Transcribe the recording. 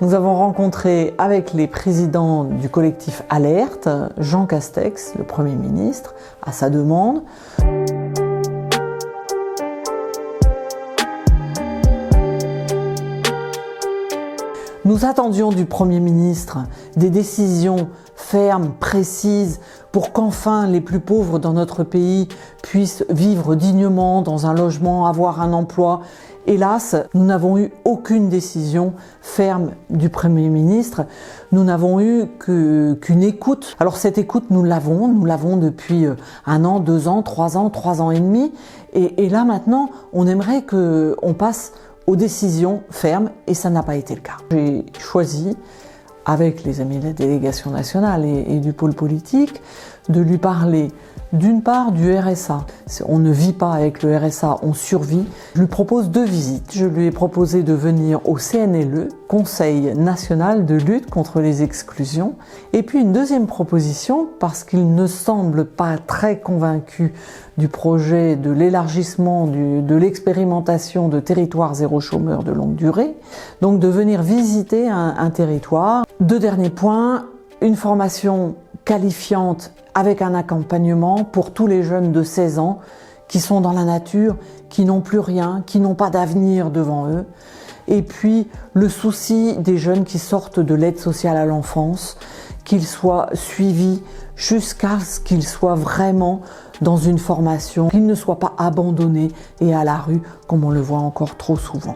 Nous avons rencontré avec les présidents du collectif Alerte, Jean Castex, le Premier ministre, à sa demande. Nous attendions du Premier ministre des décisions fermes, précises, pour qu'enfin les plus pauvres dans notre pays puissent vivre dignement dans un logement, avoir un emploi. Hélas, nous n'avons eu aucune décision ferme du Premier ministre. Nous n'avons eu qu'une écoute. Alors cette écoute, nous l'avons depuis 1 an, 2 ans, 3 ans, 3 ans et demi. Et là maintenant, on aimerait qu'on passe aux décisions fermes, et ça n'a pas été le cas. J'ai choisi, avec les amis de la délégation nationale et du pôle politique, de lui parler d'une part du RSA. On ne vit pas avec le RSA, on survit. Je lui propose 2 visites. Je lui ai proposé de venir au CNLE, Conseil national de lutte contre les exclusions. Et puis une deuxième proposition, parce qu'il ne semble pas très convaincu du projet de l'élargissement de l'expérimentation de territoire zéro chômeur de longue durée, donc de venir visiter un territoire. 2 derniers points, une formation qualifiante avec un accompagnement pour tous les jeunes de 16 ans qui sont dans la nature, qui n'ont plus rien, qui n'ont pas d'avenir devant eux. Et puis le souci des jeunes qui sortent de l'aide sociale à l'enfance, qu'ils soient suivis jusqu'à ce qu'ils soient vraiment dans une formation, qu'ils ne soient pas abandonnés et à la rue comme on le voit encore trop souvent.